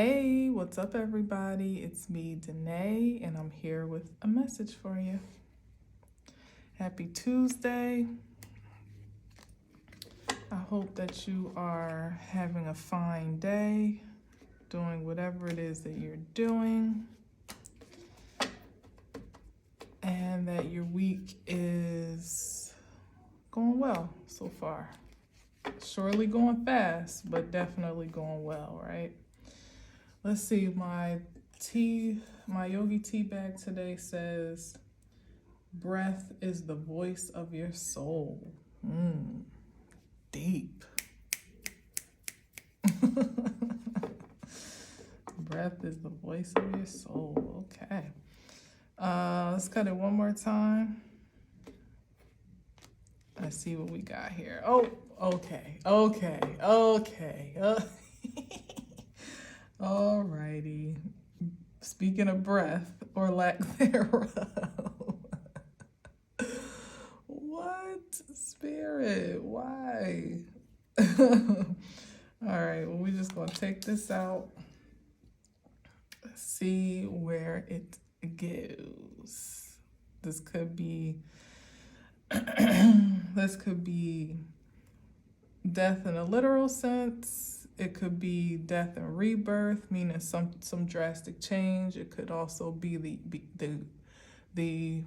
Hey, what's up, everybody? It's me, Danae, and I'm here with a message for you. Happy Tuesday. I hope that you are having a fine day, doing whatever it is that you're doing, and that your week is going well so far. Surely going fast, but definitely going well, right? Let's see, my yogi tea bag today says, breath is the voice of your soul. Deep. Breath is the voice of your soul. Okay. Let's cut it one more time. Let's see what we got here. Oh, okay. Alrighty. Speaking of breath or lack thereof. What? Spirit? Why? Alright, well, we're just going to take this out. See where it goes. This could be death in a literal sense. It could be death and rebirth, meaning some drastic change. It could also be the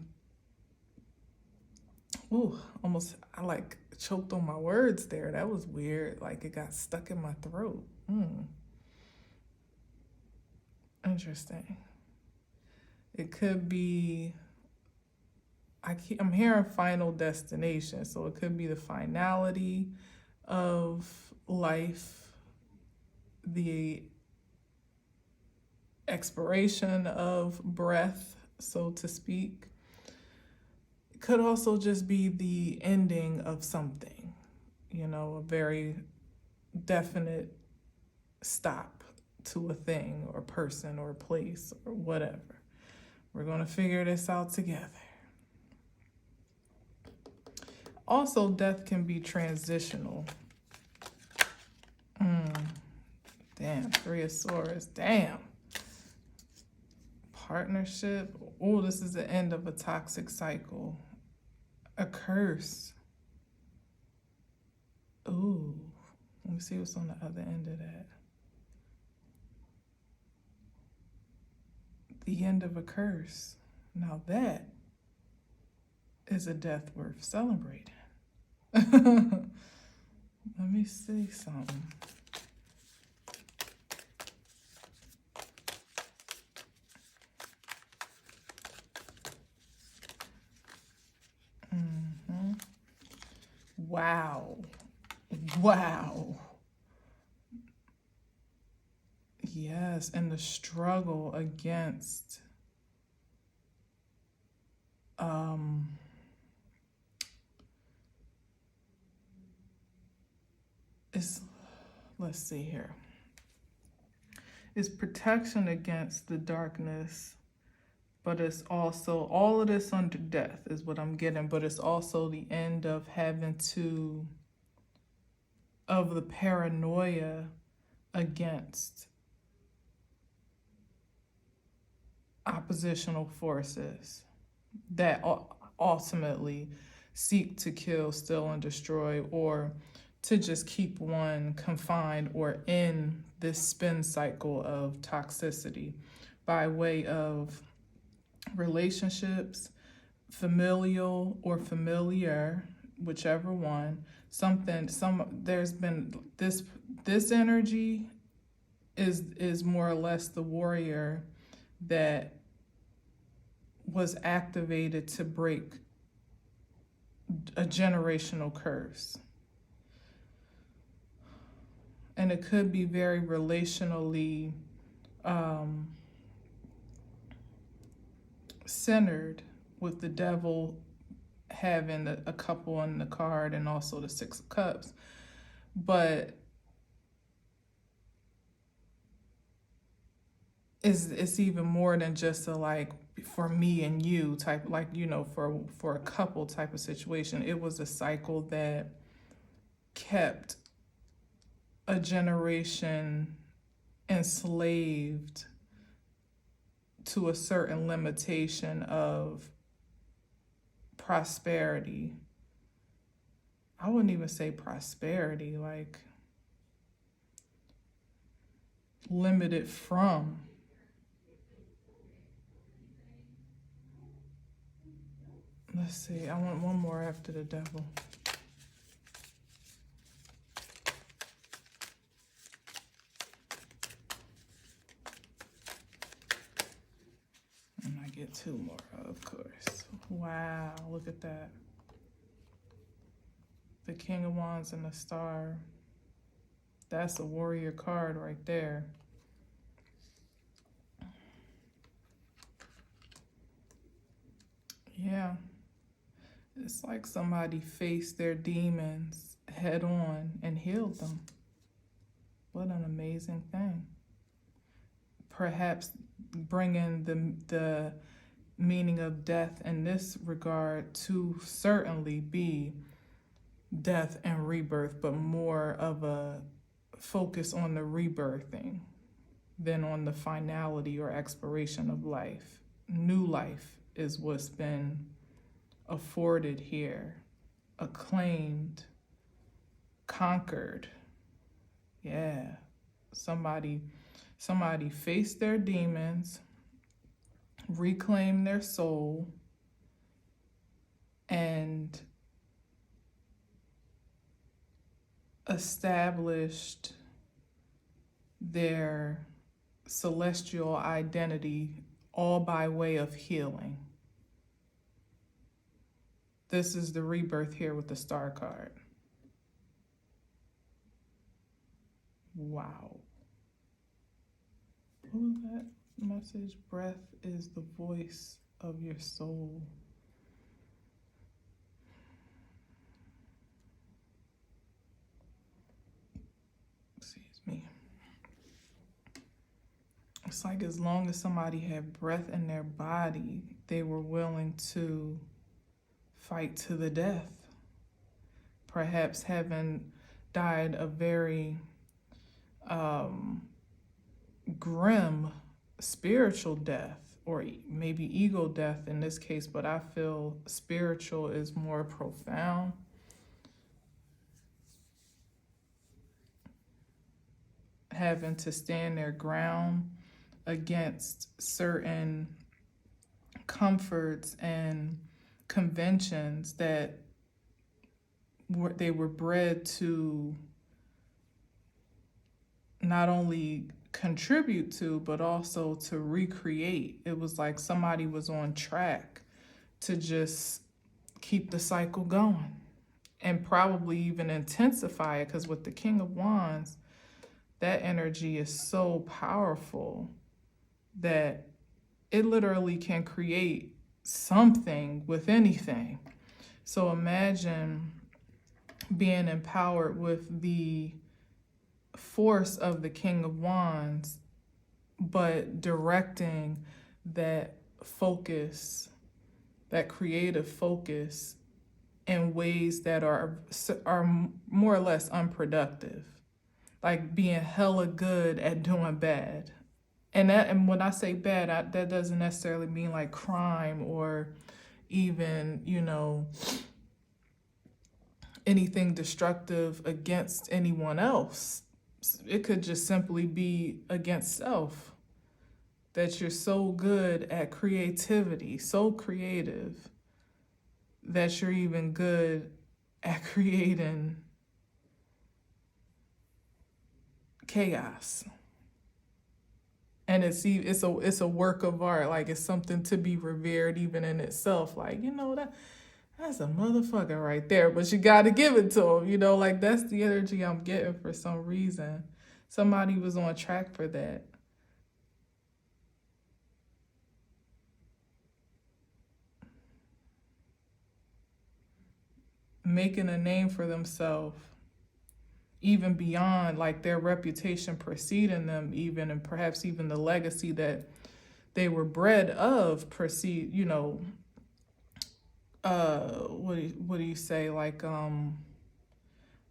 almost I like choked on my words there. That was weird. Like it got stuck in my throat. Interesting. It could be I'm hearing final destination, so it could be the finality of life, the expiration of breath, so to speak. It could also just be the ending of something, a very definite stop to a thing or person or place or whatever. We're going to figure this out together. Also, death can be transitional. Damn, Three of Swords. Damn. Partnership. Oh, this is the end of a toxic cycle. A curse. Ooh. Let me see what's on the other end of that. The end of a curse. Now that is a death worth celebrating. Let me see something. Wow. Yes, and the struggle against let's see here. It's protection against the darkness, but it's also all of this under death is what I'm getting, but it's also the end of of the paranoia against oppositional forces that ultimately seek to kill, steal, and destroy, or to just keep one confined or in this spin cycle of toxicity by way of relationships, familial or familiar, whichever one. There's been this energy is more or less the warrior that was activated to break a generational curse. And it could be very relationally centered, with the devil having a couple on the card and also the Six of Cups. But it's even more than just a like for me and you type, like, for a couple type of situation. It was a cycle that kept a generation enslaved to a certain limitation of prosperity. I wouldn't even say prosperity, like limited from. Let's see, I want one more after the devil. And I get two more, of course. Wow, look at that. The King of Wands and the Star. That's a warrior card right there. Yeah. It's like somebody faced their demons head on and healed them. What an amazing thing. Perhaps bringing the meaning of death in this regard to certainly be death and rebirth, but more of a focus on the rebirthing than on the finality or expiration of life. New life is what's been afforded here, acclaimed, conquered. Yeah, somebody faced their demons, reclaimed their soul, and established their celestial identity, all by way of healing. This is the rebirth here with the Star card. Wow. What was that message? Breath is the voice of your soul. Excuse me. It's like as long as somebody had breath in their body, they were willing to fight to the death. Perhaps having died a very grim spiritual death, or maybe ego death in this case, but I feel spiritual is more profound. Having to stand their ground against certain comforts and conventions that they were bred to not only contribute to, but also to recreate. It was like somebody was on track to just keep the cycle going and probably even intensify it, because with the King of Wands, that energy is so powerful that it literally can create something with anything. So imagine being empowered with the force of the King of Wands, but directing that focus, that creative focus, in ways that are more or less unproductive, like being hella good at doing bad. And when I say bad, that doesn't necessarily mean like crime or even, anything destructive against anyone else. It could just simply be against self, that you're so good at creativity, so creative, that you're even good at creating chaos. And it's a work of art, like it's something to be revered even in itself. Like, that's a motherfucker right there, but you got to give it to him, like that's the energy I'm getting for some reason. Somebody was on track for that. Making a name for themselves, even beyond like their reputation preceding them, even, and perhaps even the legacy that they were bred of what do you say, like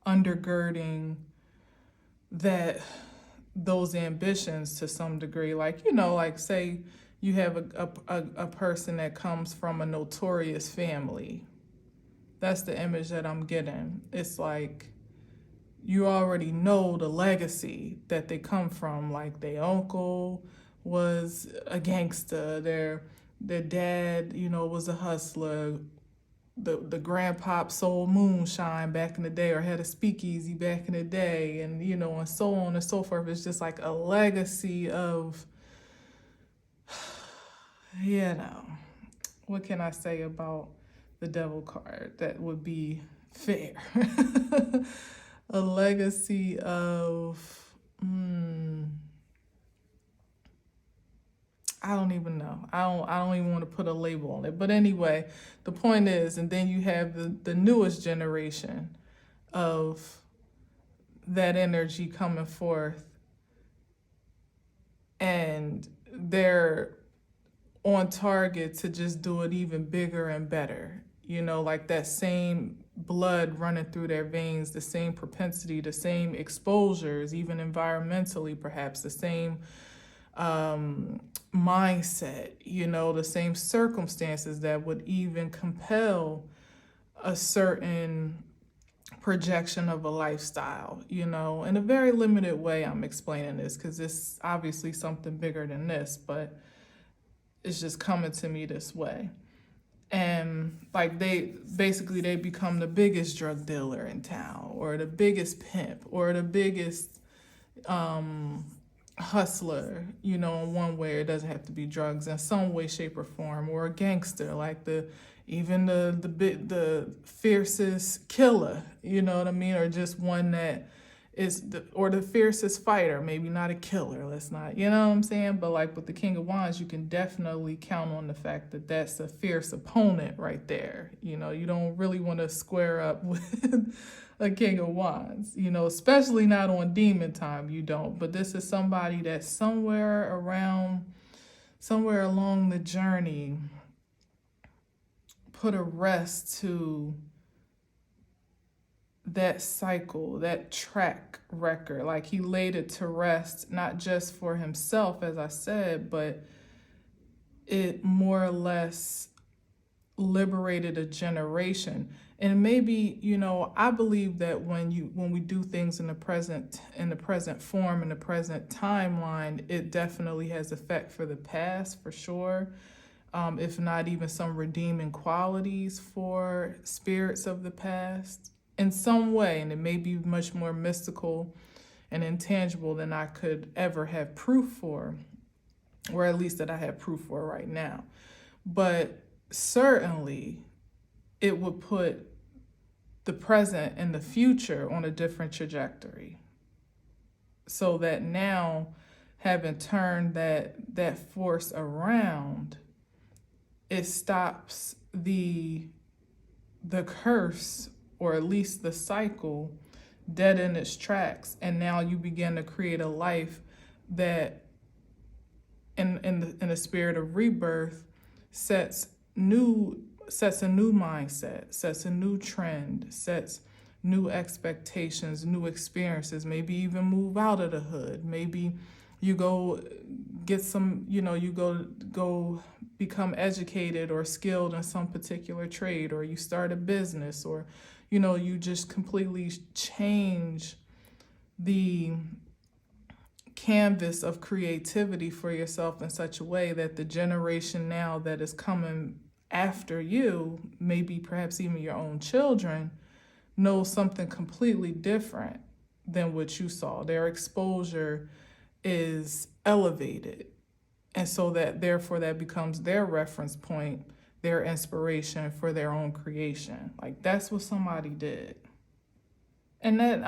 undergirding that those ambitions to some degree. Like, like say you have a person that comes from a notorious family. That's the image that I'm getting. It's like you already know the legacy that they come from. Like their uncle was a gangster, their dad, was a hustler, the grandpop sold moonshine back in the day or had a speakeasy back in the day, and and so on and so forth. It's just like a legacy of what can I say about the devil card that would be fair? A legacy of I don't even know. I don't even want to put a label on it. But anyway, the point is, and then you have the newest generation of that energy coming forth, and they're on target to just do it even bigger and better. Like that same blood running through their veins, the same propensity, the same exposures, even environmentally, perhaps the same mindset, the same circumstances that would even compel a certain projection of a lifestyle, in a very limited way. I'm explaining this because it's obviously something bigger than this, but it's just coming to me this way. And like they become the biggest drug dealer in town, or the biggest pimp, or the biggest hustler, in one way. It doesn't have to be drugs, in some way, shape, or form, or a gangster, like the fiercest killer, you know what I mean, or just one that is the fiercest fighter, maybe not a killer, let's not, you know what I'm saying? But like with the King of Wands, you can definitely count on the fact that that's a fierce opponent right there. You don't really want to square up with a King of Wands, especially not on demon time, you don't. But this is somebody that's somewhere along the journey put a rest to that cycle, that track record. Like he laid it to rest, not just for himself, as I said, but it more or less liberated a generation. And maybe, I believe that when we do things in the present form, in the present timeline, it definitely has effect for the past, for sure. If not even some redeeming qualities for spirits of the past in some way. And it may be much more mystical and intangible than I could ever have proof for, or at least that I have proof for right now. But certainly it would put the present and the future on a different trajectory. So that now, having turned that force around, it stops the curse, or at least the cycle, dead in its tracks. And now you begin to create a life that, in the spirit of rebirth, sets a new mindset, sets a new trend, sets new expectations, new experiences. Maybe even move out of the hood. Maybe you go get some, you go become educated or skilled in some particular trade, or you start a business, or you just completely change the canvas of creativity for yourself in such a way that the generation now that is coming after you, maybe perhaps even your own children, knows something completely different than what you saw. Their exposure is elevated. And so therefore that becomes their reference point, their inspiration for their own creation. Like that's what somebody did. And that,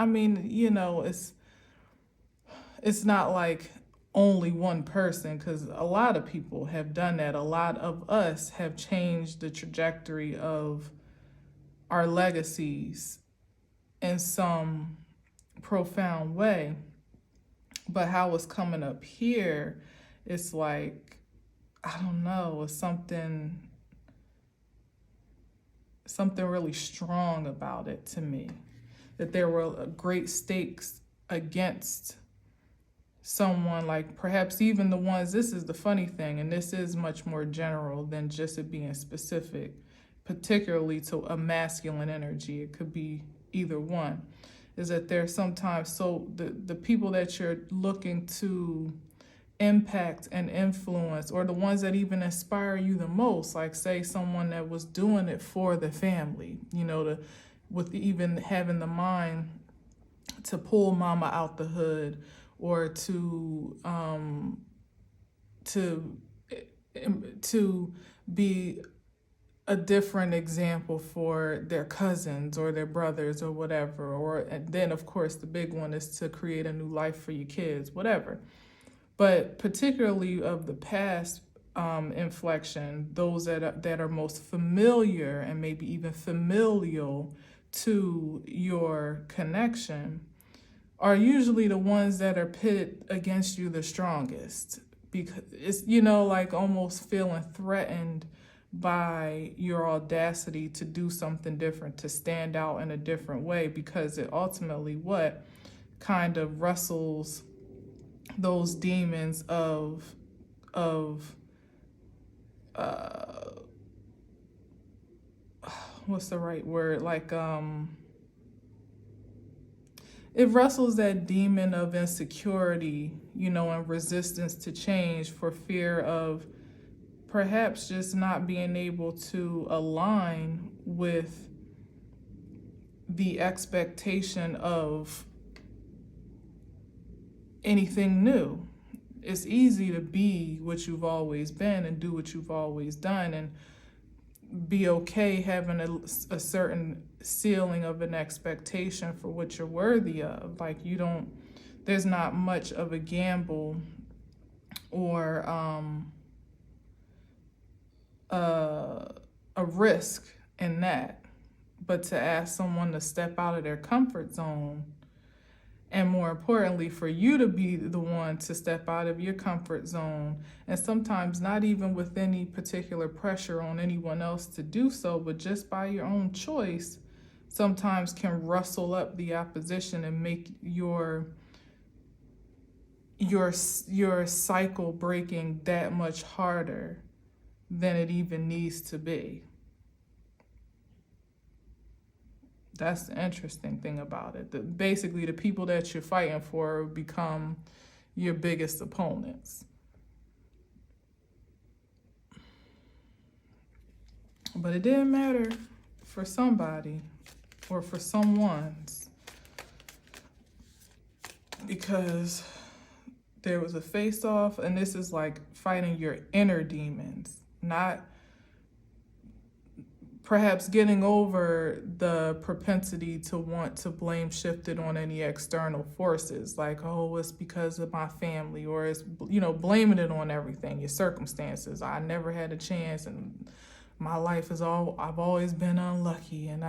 it's not like only one person, because a lot of people have done that. A lot of us have changed the trajectory of our legacies in some profound way. But how it's coming up here, it's like, I don't know, it's something really strong about it to me. That there were great stakes against someone, like perhaps even the ones, this is the funny thing, and this is much more general than just it being specific, particularly to a masculine energy. It could be either one, is that there's sometimes, so the people that you're looking to impact and influence, or the ones that even inspire you the most, like say someone that was doing it for the family, with even having the mind to pull mama out the hood, or to be a different example for their cousins or their brothers or whatever. Or and then of course the big one is to create a new life for your kids, whatever. But particularly of the past inflection, those that are most familiar and maybe even familial to your connection are usually the ones that are pitted against you the strongest, because it's, like almost feeling threatened by your audacity to do something different, to stand out in a different way, because it ultimately what kind of wrestles those demons of what's the right word, like it wrestles that demon of insecurity, and resistance to change, for fear of perhaps just not being able to align with the expectation of anything new. It's easy to be what you've always been and do what you've always done, and be okay having a certain ceiling of an expectation for what you're worthy of. Like there's not much of a gamble or a risk in that. But to ask someone to step out of their comfort zone, and more importantly, for you to be the one to step out of your comfort zone, and sometimes not even with any particular pressure on anyone else to do so, but just by your own choice, sometimes can rustle up the opposition and make your cycle breaking that much harder than it even needs to be. That's the interesting thing about it. Basically, the people that you're fighting for become your biggest opponents. But it didn't matter for somebody, or for someone's, because there was a face-off, and this is like fighting your inner demons, not perhaps getting over the propensity to want to blame shift it on any external forces, like, oh, it's because of my family, or it's, blaming it on everything, your circumstances. I never had a chance, and my life I've always been unlucky, and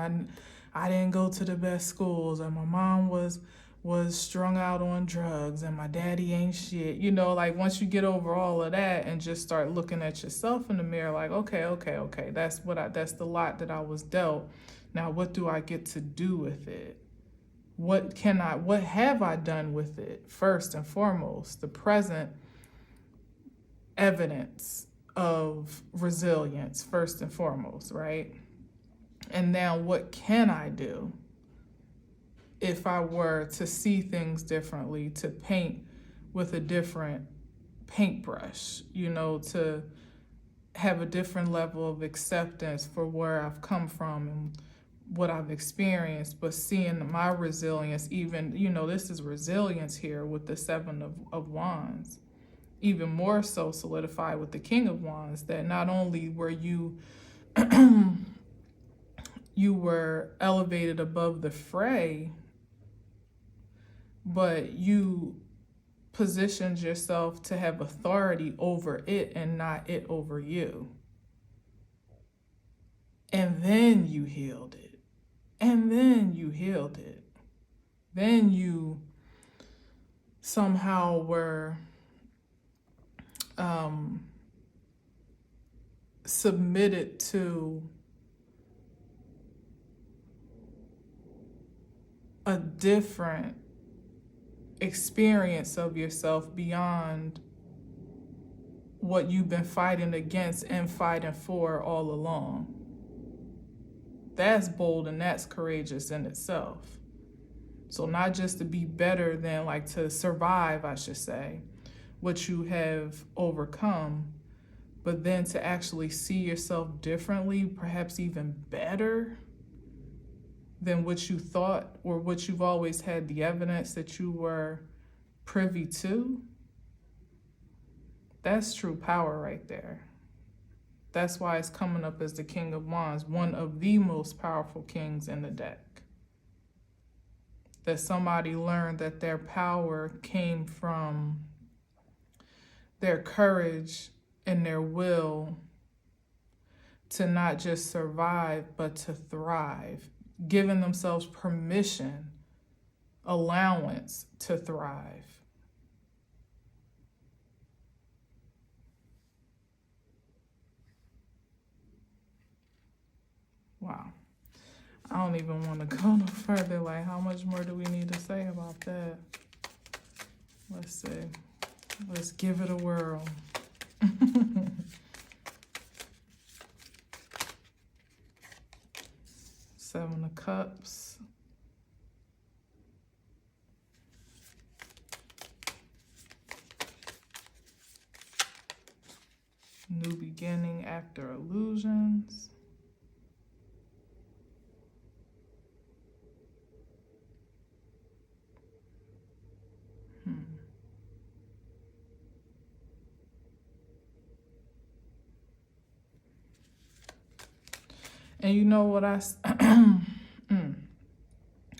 I didn't go to the best schools, and my mom was strung out on drugs, and my daddy ain't shit. Like once you get over all of that and just start looking at yourself in the mirror, like, okay, that's the lot that I was dealt. Now what do I get to do with it? What have I done with it? First and foremost, the present evidence of resilience, first and foremost, right? And now what can I do if I were to see things differently, to paint with a different paintbrush, to have a different level of acceptance for where I've come from and what I've experienced, but seeing my resilience, even, this is resilience here with the Seven of Wands, even more so solidified with the King of Wands, that not only were you you were elevated above the fray, but you positioned yourself to have authority over it and not it over you. And then you healed it. And then you healed it. Then you somehow were submitted to a different experience of yourself beyond what you've been fighting against and fighting for all along. That's bold and that's courageous in itself. So not just to be better than, like, to survive, I should say, what you have overcome, but then to actually see yourself differently, perhaps even better than what you thought or what you've always had the evidence that you were privy to. That's true power right there. That's why it's coming up as the King of Wands, one of the most powerful kings in the deck. That somebody learned that their power came from their courage and their will to not just survive, but to thrive, giving themselves permission, allowance to thrive. Wow. I don't even want to go no further. Like, how much more do we need to say about that? Let's see. Let's give it a whirl. Seven of Cups. New beginning after illusions. And you know what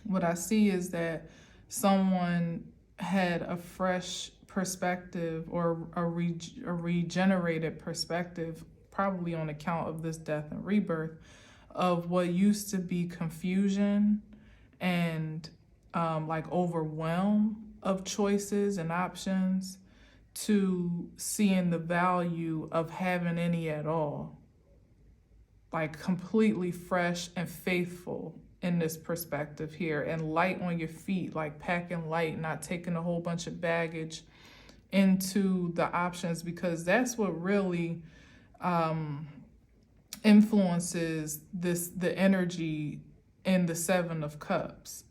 what I see is that someone had a fresh perspective or a regenerated perspective, probably on account of this death and rebirth, of what used to be confusion and like overwhelm of choices and options, to seeing the value of having any at all. Like completely fresh and faithful in this perspective here, and light on your feet, like packing light, not taking a whole bunch of baggage into the options, because that's what really influences the energy in the Seven of Cups.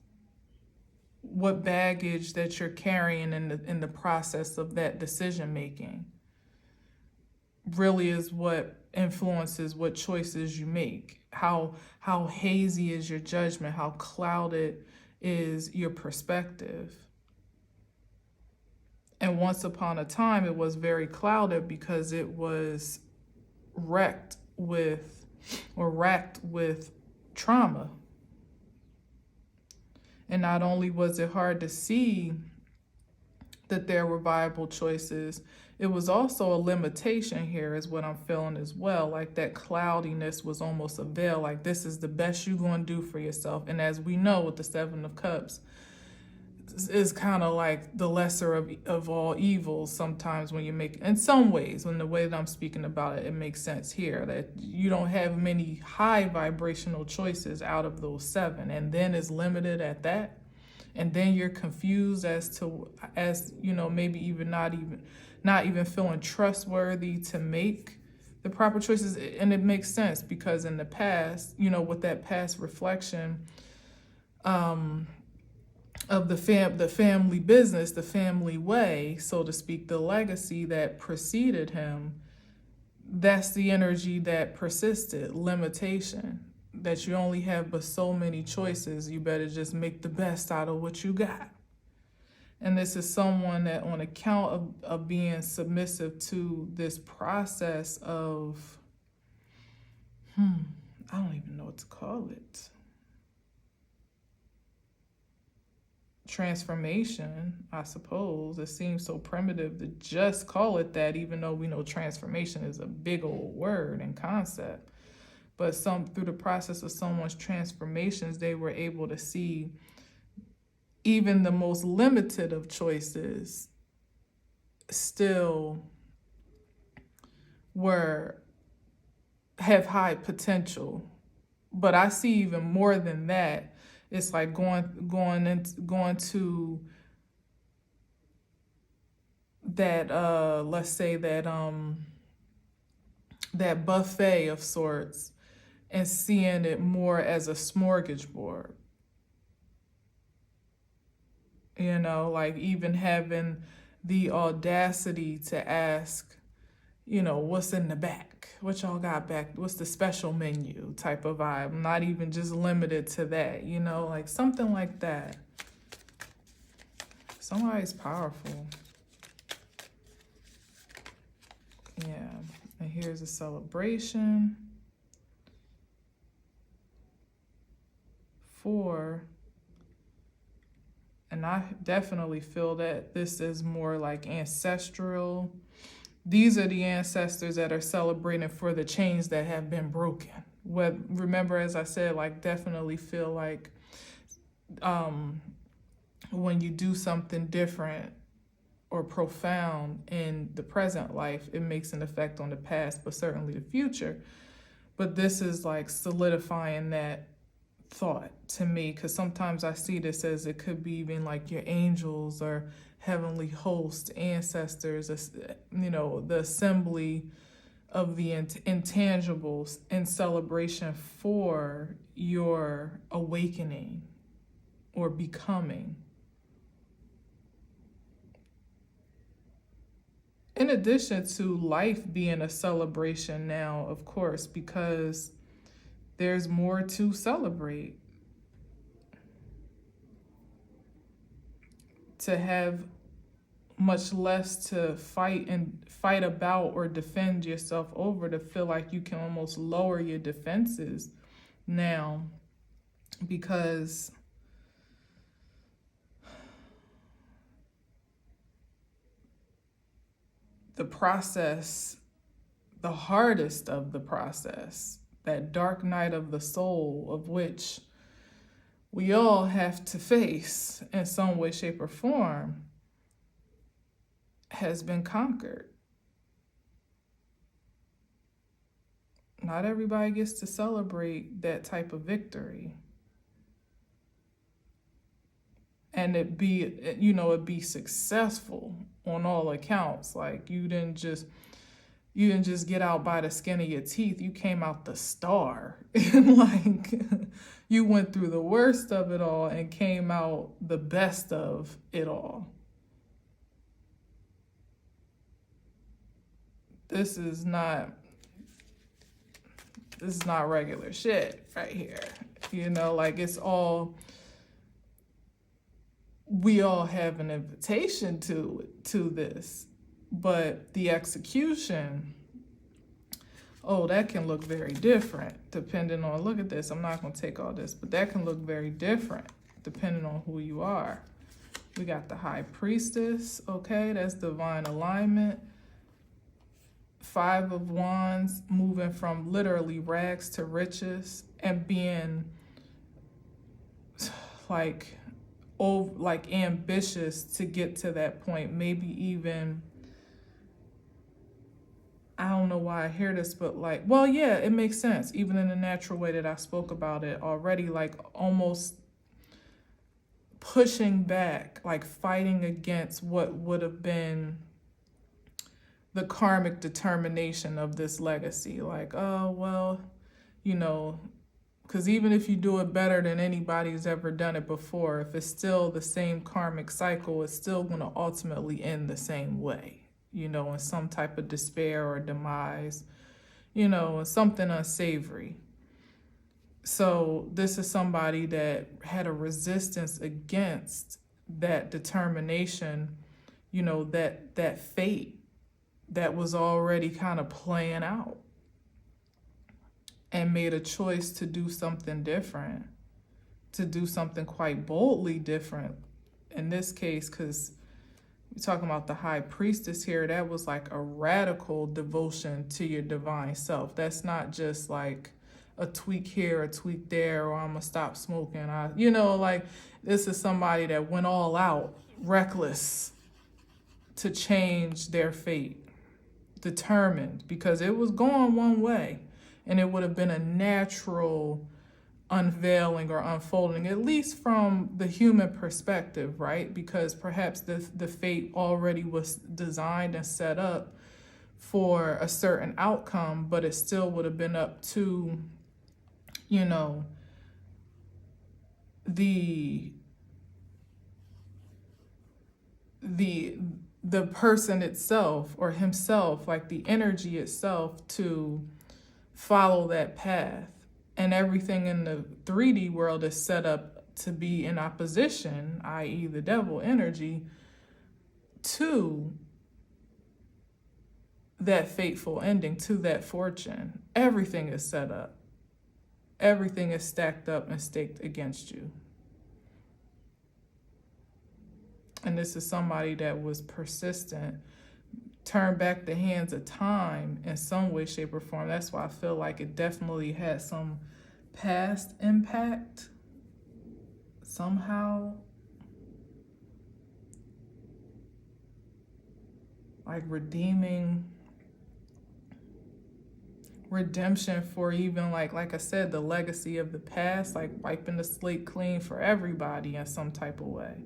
What baggage that you're carrying in the process of that decision making really is what influences what choices you make. How hazy is your judgment? How clouded is your perspective? And once upon a time, it was very clouded because it was racked with trauma. And not only was it hard to see that there were viable choices, it was also a limitation here, is what I'm feeling as well. Like that cloudiness was almost a veil, like this is the best you're going to do for yourself. And as we know with the Seven of Cups, is kind of like the lesser of all evils sometimes when you make, in some ways, in the way that I'm speaking about it, it makes sense here that you don't have many high vibrational choices out of those seven, and then it's limited at that. And then you're confused as you know, maybe even not even feeling trustworthy to make the proper choices. And it makes sense because in the past, you know, with that past reflection of the family business, the family way, so to speak, the legacy that preceded him, that's the energy that persisted, limitation, that you only have but so many choices. You better just make the best out of what you got. And this is someone that, on account of being submissive to this process of, I don't even know what to call it, transformation, I suppose. It seems so primitive to just call it that, even though we know transformation is a big old word and concept. But through the process of someone's transformations, they were able to see even the most limited of choices still have high potential. But I see even more than that. It's like going to that let's say that buffet of sorts, and seeing it more as a smorgasbord. You know, like even having the audacity to ask, you know, what's in the back? What y'all got back? What's the special menu type of vibe? Not even just limited to that, you know, like something like that. Somebody's powerful. Yeah. And here's a celebration. 4. And I definitely feel that this is more like ancestral. These are the ancestors that are celebrating for the chains that have been broken. Remember, as I said, like definitely feel like when you do something different or profound in the present life, it makes an effect on the past, but certainly the future. But this is like solidifying that thought to me, because sometimes I see this as it could be even like your angels or heavenly hosts, ancestors, you know, the assembly of the intangibles in celebration for your awakening or becoming. In addition to life being a celebration now, of course, because there's more to celebrate. To have much less to fight about or defend yourself over, to feel like you can almost lower your defenses now, because the process, the hardest of the process, that dark night of the soul, of which we all have to face in some way, shape, or form, has been conquered. Not everybody gets to celebrate that type of victory. And it be successful on all accounts. Like you didn't just get out by the skin of your teeth. You came out the star. And like you went through the worst of it all and came out the best of it all. This is not regular shit right here. You know, like we all have an invitation to this, but the execution, that can look very different depending on, look at this, I'm not going to take all this, but that can look very different depending on who you are. We got the High Priestess, okay, that's divine alignment. 5 of Wands, moving from literally rags to riches and being like ambitious to get to that point. Maybe even, I don't know why I hear this, but like, well, yeah, it makes sense. Even in the natural way that I spoke about it already, like almost pushing back, like fighting against what would have been the karmic determination of this legacy. Like, oh, well, you know, because even if you do it better than anybody's ever done it before, if it's still the same karmic cycle, it's still going to ultimately end the same way, you know, in some type of despair or demise, you know, something unsavory. So this is somebody that had a resistance against that determination, you know, that fate that was already kind of playing out, and made a choice to do something different, to do something quite boldly different. In this case, because we're talking about the High Priestess here, that was like a radical devotion to your divine self. That's not just like a tweak here, a tweak there, or I'm gonna stop smoking. Like this is somebody that went all out, reckless, to change their fate. Determined, because it was going one way, and it would have been a natural unveiling or unfolding, at least from the human perspective, right? Because perhaps the fate already was designed and set up for a certain outcome, but it still would have been up to, you know, the the the person itself or himself, like the energy itself, to follow that path. And everything in the 3D world is set up to be in opposition, i.e., the devil energy, to that fateful ending, to that fortune. Everything is set up, everything is stacked up and staked against you. And this is somebody that was persistent, turned back the hands of time in some way, shape, or form. That's why I feel like it definitely had some past impact somehow. Like redemption for even like I said, the legacy of the past, like wiping the slate clean for everybody in some type of way.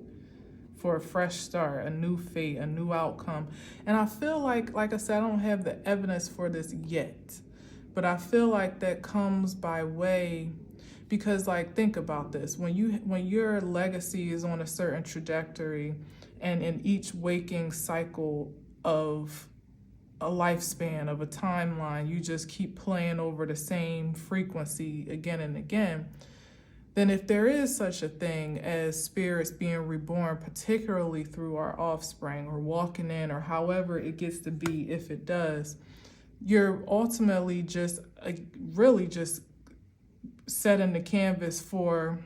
For a fresh start, a new fate, a new outcome. And I feel like I said, I don't have the evidence for this yet, but I feel like that comes by way, because like, think about this, when your legacy is on a certain trajectory, and in each waking cycle of a lifespan, of a timeline, you just keep playing over the same frequency again and again, then if there is such a thing as spirits being reborn, particularly through our offspring or walking in, or however it gets to be, if it does, you're ultimately just really just setting the canvas for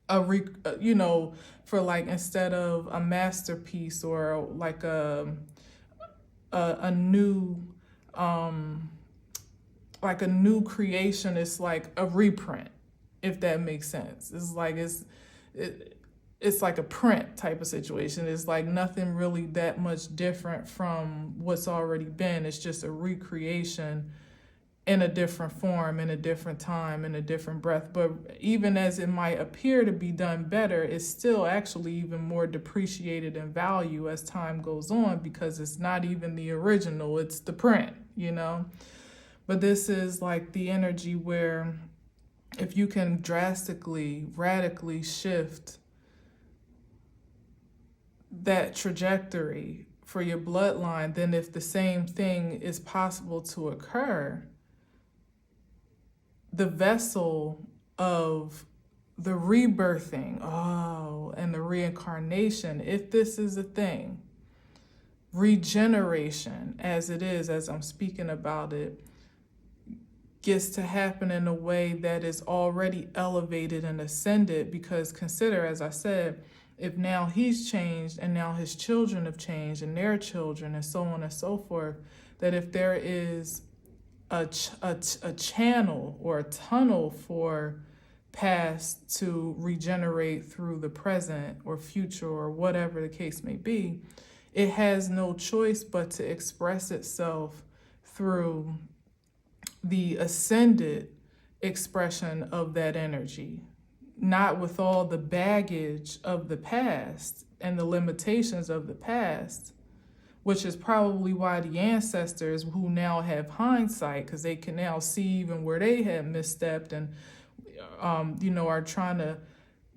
for like, instead of a masterpiece or like a new like a new creation, it's like a reprint, if that makes sense. It's like it's like a print type of situation. It's like nothing really that much different from what's already been. It's just a recreation in a different form, in a different time, in a different breath. But even as it might appear to be done better, it's still actually even more depreciated in value as time goes on, because it's not even the original, it's the print, you know? But this is like the energy where if you can drastically, radically shift that trajectory for your bloodline, then if the same thing is possible to occur, the vessel of the rebirthing, and the reincarnation, if this is a thing, regeneration, as it is, as I'm speaking about it, gets to happen in a way that is already elevated and ascended. Because consider, as I said, if now he's changed and now his children have changed and their children and so on and so forth, that if there is a channel or a tunnel for past to regenerate through the present or future or whatever the case may be, it has no choice but to express itself through the ascended expression of that energy, not with all the baggage of the past and the limitations of the past, which is probably why the ancestors who now have hindsight, because they can now see even where they had misstepped and, are trying to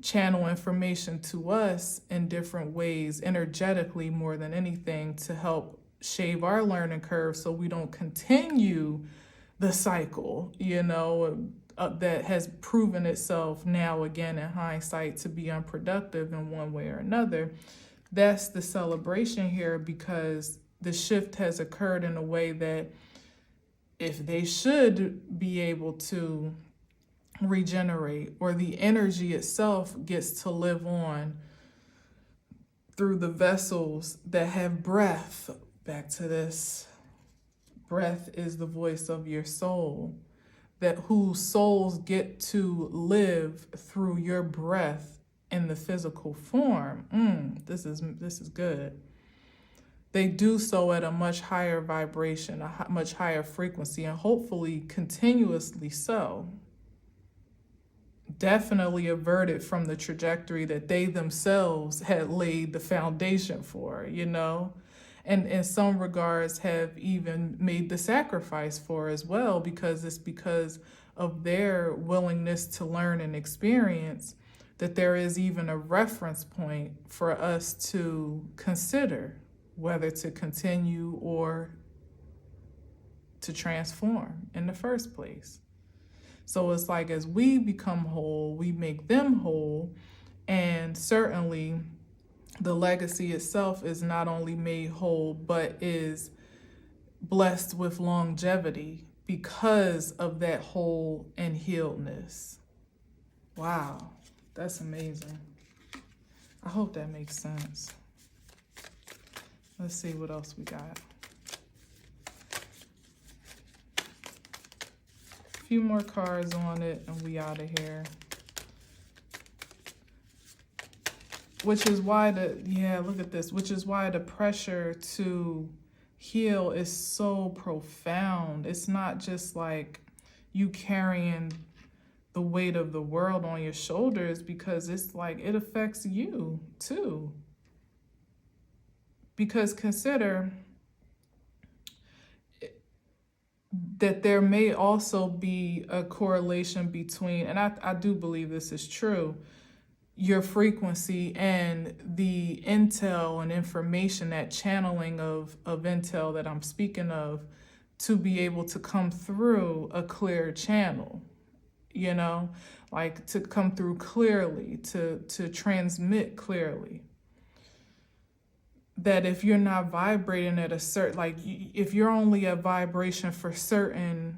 channel information to us in different ways, energetically more than anything, to help shave our learning curve so we don't continue the cycle, that has proven itself now again in hindsight to be unproductive in one way or another. That's the celebration here, because the shift has occurred in a way that if they should be able to regenerate, or the energy itself gets to live on through the vessels that have breath, back to this, breath is the voice of your soul, that whose souls get to live through your breath in the physical form. This is good. They do so at a much higher vibration, a much higher frequency, and hopefully continuously so. definitely averted from the trajectory that they themselves had laid the foundation for, and in some regards have even made the sacrifice for as well, because it's because of their willingness to learn and experience that there is even a reference point for us to consider whether to continue or to transform in the first place. So it's like, as we become whole, we make them whole. And certainly the legacy itself is not only made whole, but is blessed with longevity because of that whole and healedness. Wow, that's amazing. I hope that makes sense. Let's see what else we got. Few more cards on it and we out of here. Which is why look at this, which is why the pressure to heal is so profound. It's not just like you carrying the weight of the world on your shoulders, because it's like it affects you too. Because consider that there may also be a correlation between, and I do believe this is true, your frequency and the intel and information, that channeling of intel that I'm speaking of, to be able to come through a clear channel, like to come through clearly, to transmit clearly. That if you're not vibrating at a certain, like if you're only a vibration for certain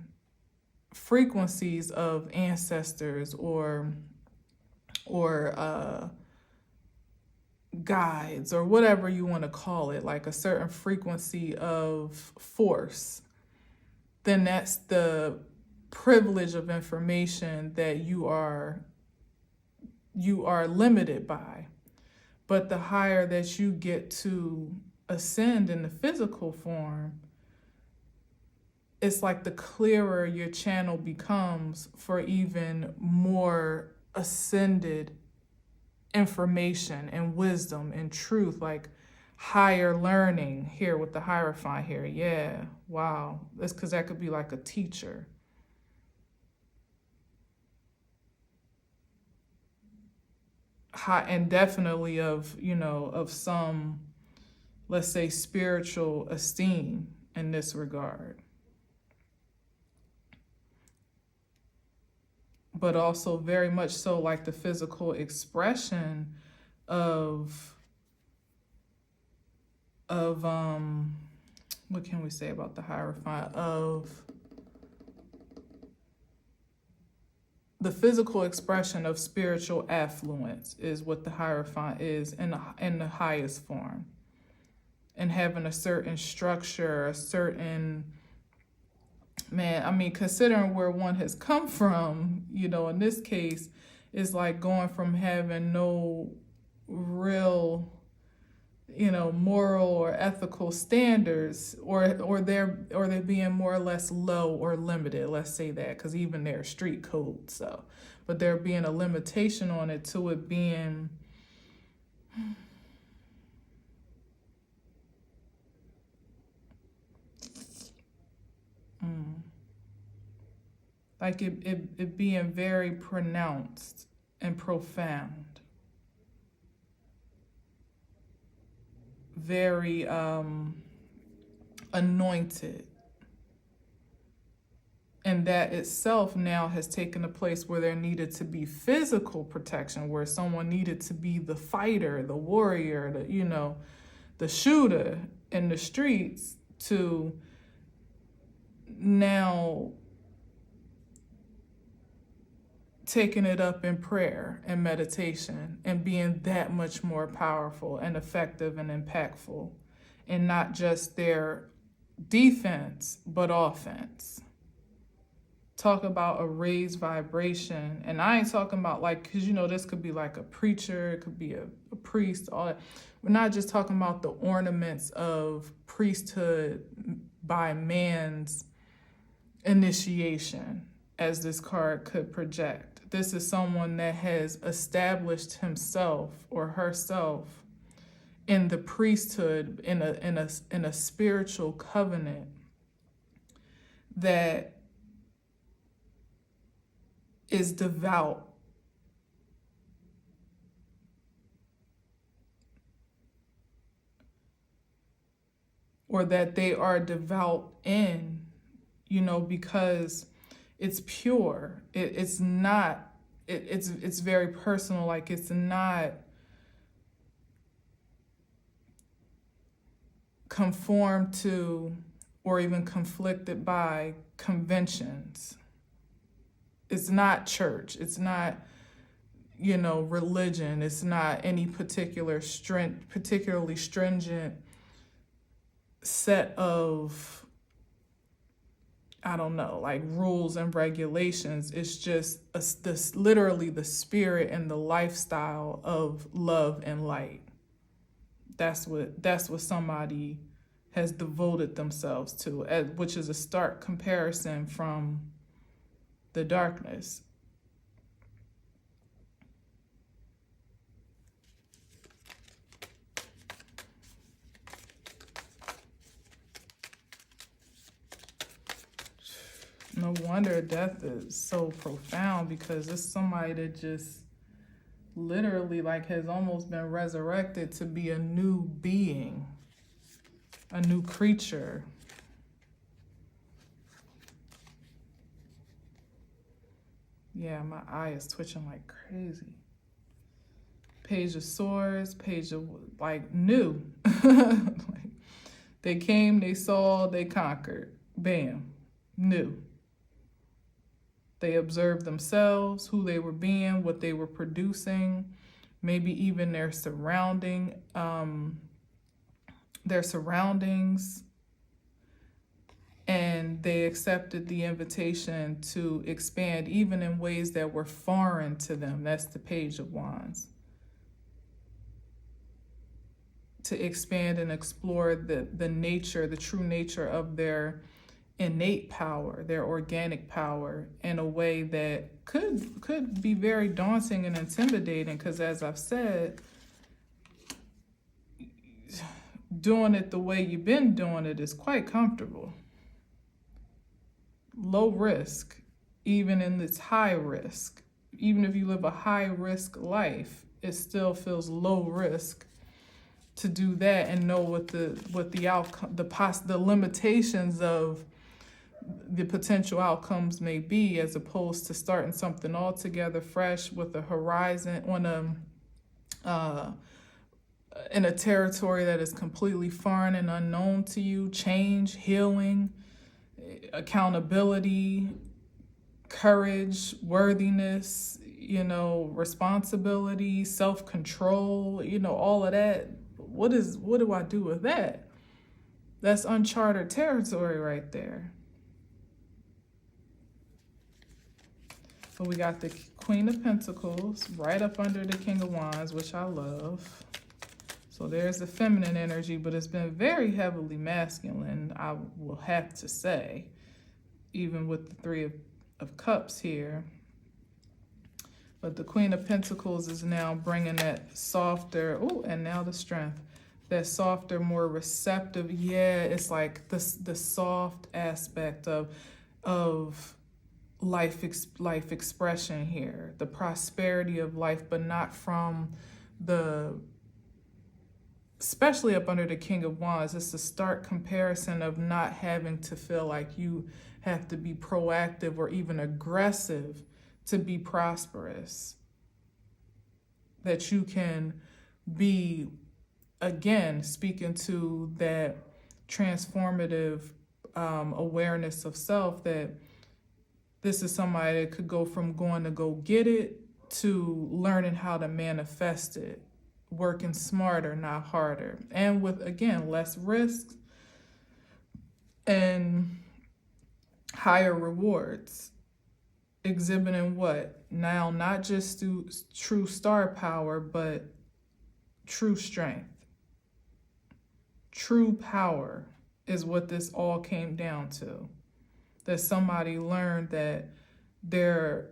frequencies of ancestors or guides or whatever you want to call it, like a certain frequency of force, then that's the privilege of information that you are limited by. But the higher that you get to ascend in the physical form, it's like the clearer your channel becomes for even more ascended information and wisdom and truth, like higher learning here with the Hierophant here. Yeah, wow. That's because that could be like a teacher. And definitely of some, let's say, spiritual esteem in this regard. But also very much so like the physical expression of what can we say about the Hierophant? Of the physical expression of spiritual affluence is what the Hierophant is in the highest form. And having a certain structure, a certain, considering where one has come from, in this case, is like going from having no real, moral or ethical standards, or they're being more or less low or limited, let's say that, because even they're street code, so, but there being a limitation on it to it being like it being very pronounced and profound. Very anointed. And that itself now has taken a place where there needed to be physical protection, where someone needed to be the fighter, the warrior, the shooter in the streets, to now taking it up in prayer and meditation and being that much more powerful and effective and impactful, and not just their defense, but offense. Talk about a raised vibration. And I ain't talking about because this could be like a preacher, it could be a priest, all that. We're not just talking about the ornaments of priesthood by man's initiation. as this card could project. This is someone that has established himself or herself in the priesthood, in a spiritual covenant that is devout. Or that they are devout in, because it's pure. It's not, it's very personal. Like, it's not conformed to or even conflicted by conventions. It's not church. It's not, religion. It's not any particularly stringent set of, I don't know, like rules and regulations. It's just literally the spirit and the lifestyle of love and light. That's what somebody has devoted themselves to, which is a stark comparison from the darkness. No wonder death is so profound, because it's somebody that just literally has almost been resurrected to be a new being, a new creature. Yeah, my eye is twitching like crazy. Page of Swords, page of new. They came, they saw, they conquered. Bam, new. They observed themselves, who they were being, what they were producing, maybe even their surroundings, and they accepted the invitation to expand, even in ways that were foreign to them. That's the Page of Wands. To expand and explore the nature, the true nature of their innate power, their organic power, in a way that could be very daunting and intimidating, because as I've said, doing it the way you've been doing it is quite comfortable. Low risk, even in its high risk. Even if you live a high risk life, it still feels low risk to do that and know what the outcome, the limitations of the potential outcomes may be, as opposed to starting something altogether fresh with a horizon on in a territory that is completely foreign and unknown to you. Change, healing, accountability, courage, worthiness, responsibility, self-control, all of that. What do I do with that? That's uncharted territory right there. So we got the Queen of Pentacles right up under the King of Wands, which I love. So there's the feminine energy, but it's been very heavily masculine, I will have to say, even with the Three of Cups here. But the Queen of Pentacles is now bringing that softer, and now the Strength, that softer, more receptive. Yeah, it's like the soft aspect of life expression here, the prosperity of life, but not from especially up under the King of Wands. It's a stark comparison of not having to feel like you have to be proactive or even aggressive to be prosperous. That you can be, again, speaking to that transformative awareness of self, that this is somebody that could go from going to go get it to learning how to manifest it, working smarter, not harder, and with, again, less risks and higher rewards, exhibiting what? Now, not just true star power, but true strength. True power is what this all came down to. That somebody learned that their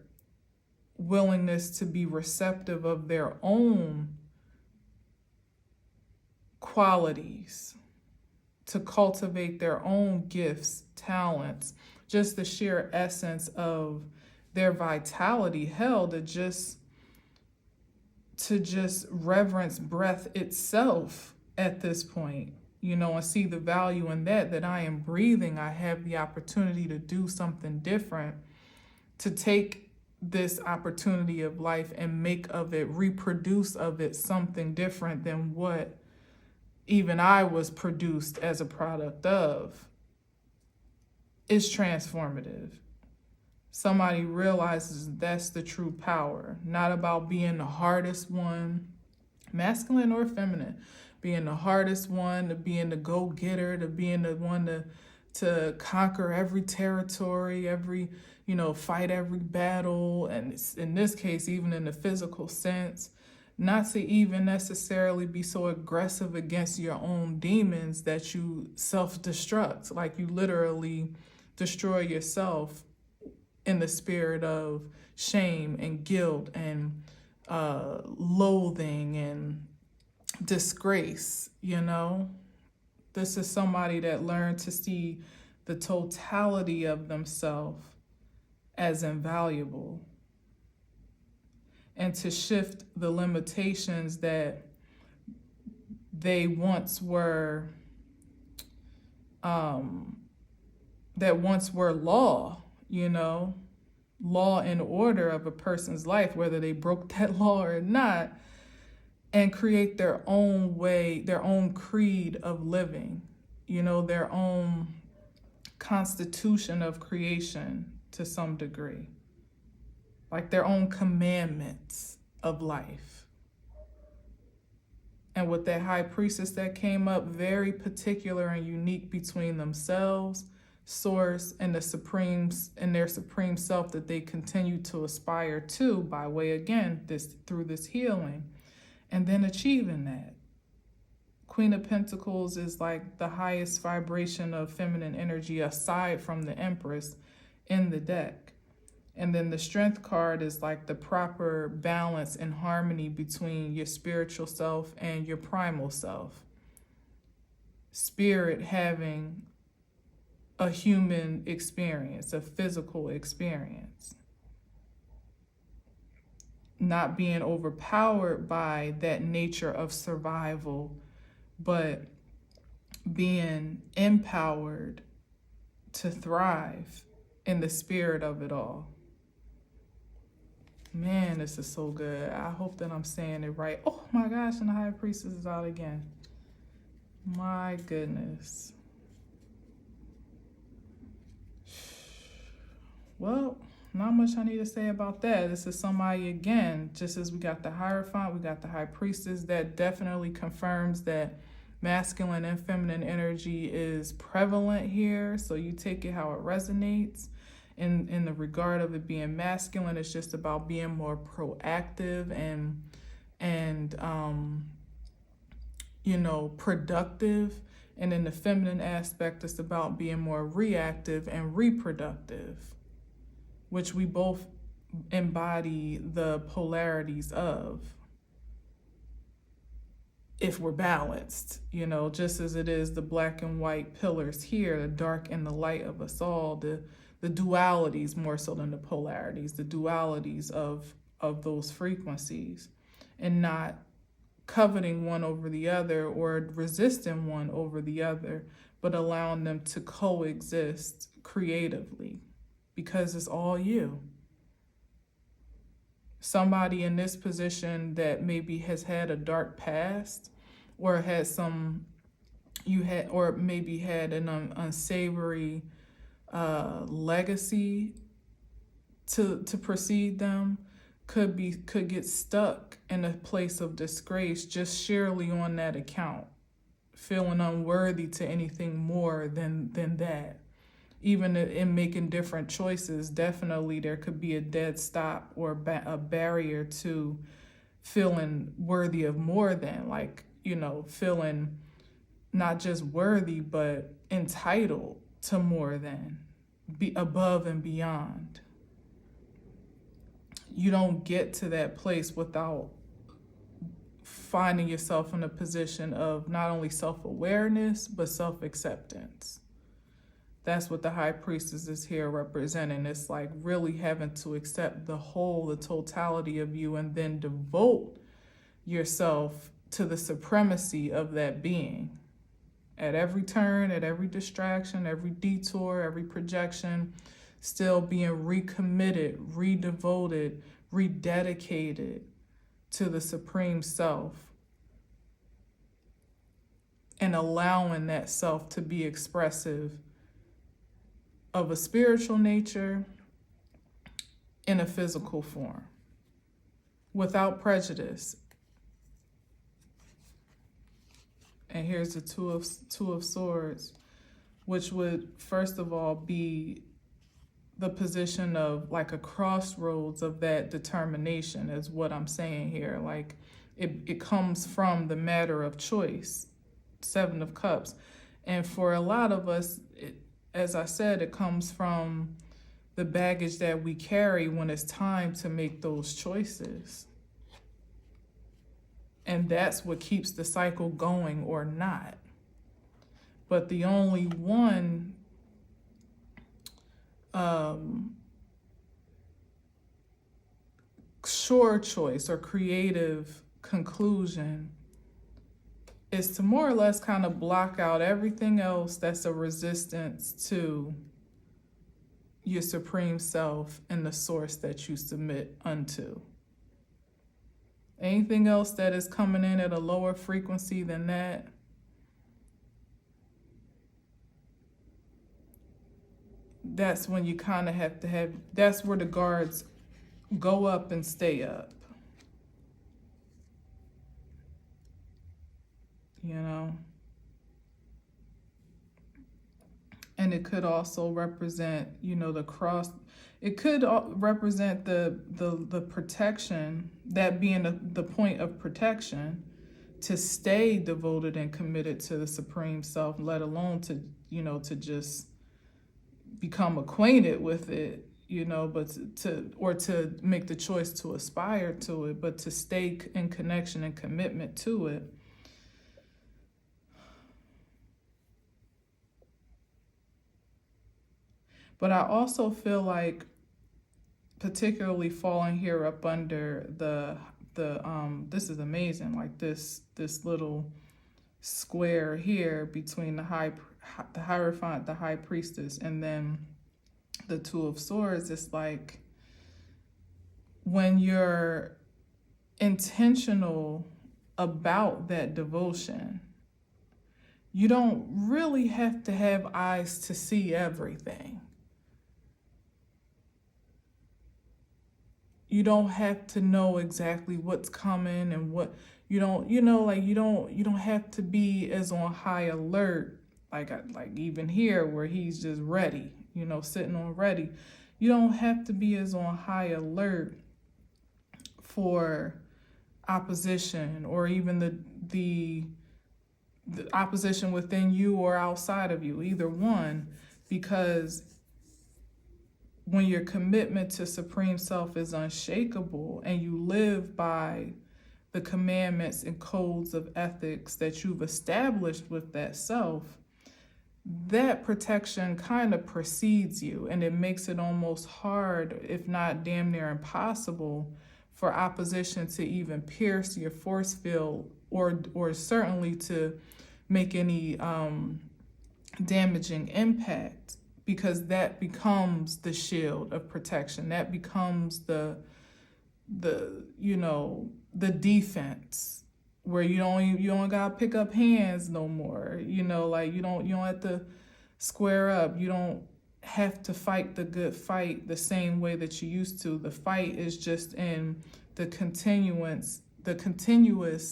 willingness to be receptive of their own qualities, to cultivate their own gifts, talents, just the sheer essence of their vitality. Hell, to just reverence breath itself at this point, and see the value in that I am breathing. I have the opportunity to do something different, to take this opportunity of life and make of it, reproduce of it something different than what even I was produced as a product of. Is transformative. Somebody realizes that's the true power, not about being the hardest one, masculine or feminine, being the hardest one, to being the go-getter, to being the one to conquer every territory, fight every battle, and in this case, even in the physical sense, not to even necessarily be so aggressive against your own demons that you self-destruct, like you literally destroy yourself in the spirit of shame and guilt and loathing and disgrace. This is somebody that learned to see the totality of themselves as invaluable, and to shift the limitations that they once were law, law and order of a person's life, whether they broke that law or not, and create their own way, their own creed of living, their own constitution of creation to some degree, like their own commandments of life. And with that high priestess that came up, very particular and unique between themselves, source, and their supreme self that they continue to aspire to by way, again, through this healing, and then achieving that. Queen of Pentacles is like the highest vibration of feminine energy aside from the Empress in the deck. And then the Strength card is like the proper balance and harmony between your spiritual self and your primal self. Spirit having a human experience, a physical experience. Not being overpowered by that nature of survival, but being empowered to thrive in the spirit of it all. Man, this is so good. I hope that I'm saying it right. Oh my gosh, and the High Priestess is out again. My goodness. Well, not much I need to say about that. This is somebody, again, just as we got the Hierophant, we got the High Priestess, that definitely confirms that masculine and feminine energy is prevalent here. So you take it how it resonates. In the regard of it being masculine, it's just about being more proactive and productive. And in the feminine aspect, it's about being more reactive and reproductive, which we both embody the polarities of, if we're balanced, just as it is the black and white pillars here, the dark and the light of us all, the dualities more so than the polarities, the dualities of those frequencies, and not coveting one over the other or resisting one over the other, but allowing them to coexist creatively, because it's all you. Somebody in this position that maybe has had a dark past, or maybe had an unsavory legacy to precede them, could get stuck in a place of disgrace just sheerly on that account, feeling unworthy to anything more than that. Even in making different choices, definitely there could be a dead stop or a barrier to feeling worthy of more than, feeling not just worthy, but entitled to more than, be above and beyond. you don't get to that place without finding yourself in a position of not only self-awareness, but self-acceptance. That's what the high priestess is here representing. It's like really having to accept the whole, the totality of you, and then devote yourself to the supremacy of that being. At every turn, at every distraction, every detour, every projection, still being recommitted, redevoted, rededicated to the supreme self, and allowing that self to be expressive of a spiritual nature in a physical form, without prejudice. And here's the two of swords, which would first of all be the position of like a crossroads of that determination, is what I'm saying here. Like it comes from the matter of choice, Seven of Cups. And for a lot of us, as I said, it comes from the baggage that we carry when it's time to make those choices. And that's what keeps the cycle going or not. But the only one sure choice or creative conclusion is to more or less kind of block out everything else that's a resistance to your supreme self and the source that you submit unto. Anything else that is coming in at a lower frequency than that, that's when you kind of have to have, that's where the guards go up and stay up. You know? And it could also represent, you know, the cross. It could represent the protection, that being the point of protection, to stay devoted and committed to the supreme self, let alone to, you know, to just become acquainted with it, you know, but to make the choice to aspire to it, but to stay in connection and commitment to it. But I also feel like, particularly falling here up under the this is amazing, like this little square here between the Hierophant, the high priestess, and then the Two of Swords. It's like when you're intentional about that devotion, you don't really have to have eyes to see everything. You don't have to know exactly what's coming and what you don't, you know, like you don't have to be as on high alert, like even here where he's just ready, you know, sitting on ready. You don't have to be as on high alert for opposition, or even the opposition within you or outside of you, either one, because when your commitment to supreme self is unshakable and you live by the commandments and codes of ethics that you've established with that self, that protection kind of precedes you, and it makes it almost hard, if not damn near impossible, for opposition to even pierce your force field, or certainly to make any damaging impact. Because that becomes the shield of protection. That becomes the you know, the defense, where you don't gotta pick up hands no more. You know, like you don't have to square up. You don't have to fight the good fight the same way that you used to. The fight is just in the continuous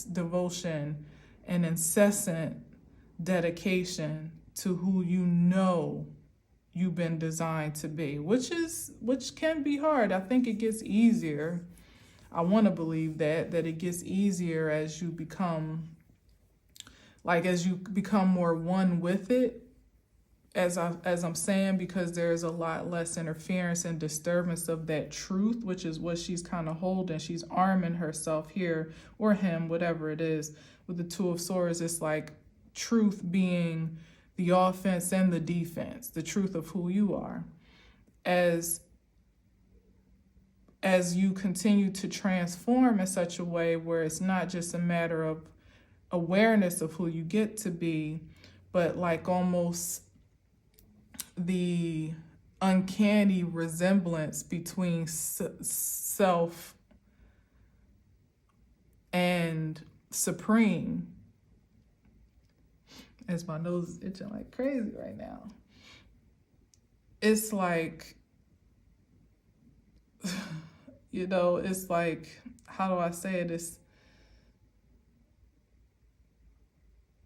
devotion and incessant dedication to who you know you've been designed to be, which can be hard. I think it gets easier. I want to believe that it gets easier as you become more one with it. as I'm saying, because there's a lot less interference and disturbance of that truth, which is what she's kind of holding. She's arming herself here, or him, whatever it is, with the Two of Swords. It's like truth being the offense and the defense, the truth of who you are. As you continue to transform in such a way where it's not just a matter of awareness of who you get to be, but like almost the uncanny resemblance between self and supreme. As my nose is itching like crazy right now. It's like, it's like, how do I say it?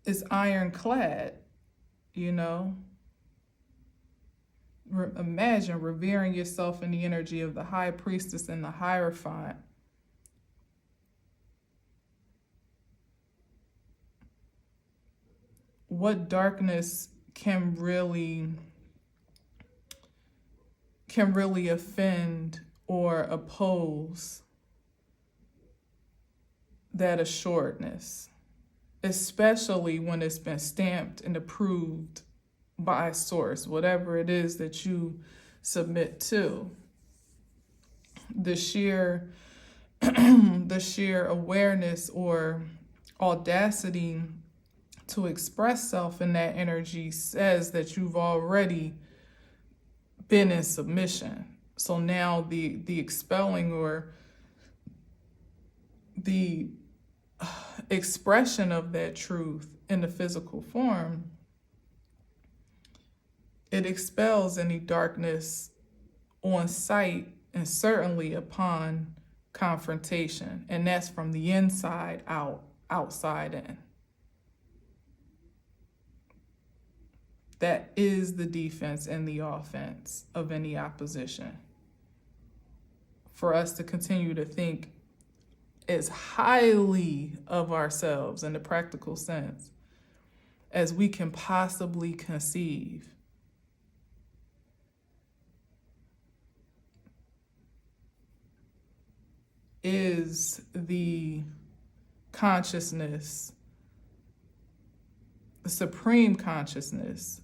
It's ironclad, Imagine revering yourself in the energy of the high priestess and the Hierophant. What darkness can really offend or oppose that assuredness, especially when it's been stamped and approved by source, whatever it is that you submit to. The sheer awareness or audacity to express self in that energy says that you've already been in submission. So now the expelling or the expression of that truth in the physical form, it expels any darkness on sight and certainly upon confrontation. And that's from the inside out, outside in. That is the defense and the offense of any opposition. For us to continue to think as highly of ourselves in the practical sense as we can possibly conceive. Is the consciousness, the supreme consciousness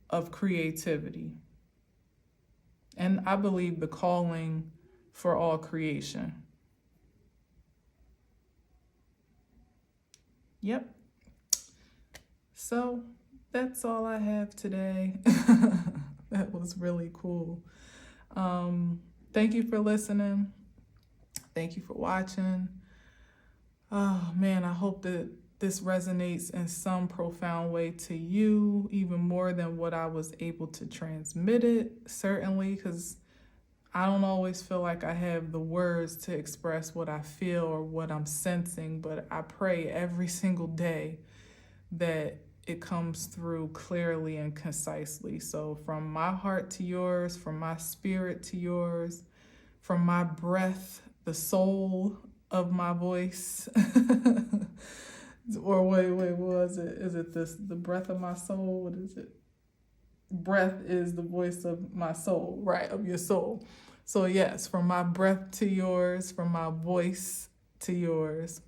of creativity. And I believe the calling for all creation. Yep. So that's all I have today. That was really cool. Thank you for listening. Thank you for watching. Oh man, I hope that this resonates in some profound way to you, even more than what I was able to transmit it, certainly, because I don't always feel like I have the words to express what I feel or what I'm sensing, but I pray every single day that it comes through clearly and concisely. So from my heart to yours, from my spirit to yours, from my breath, the soul of my voice, or wait, what was it? Is it the breath of my soul? What is it? Breath is the voice of my soul, right? Of your soul. So yes, from my breath to yours, from my voice to yours,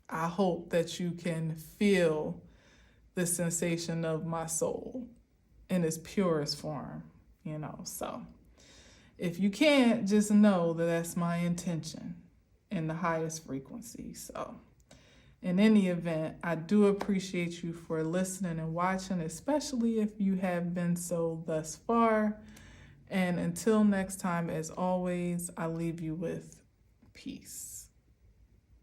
I hope that you can feel the sensation of my soul in its purest form, so if you can't, just know that that's my intention in the highest frequency. So in any event, I do appreciate you for listening and watching, especially if you have been so thus far. And until next time, as always, I leave you with peace.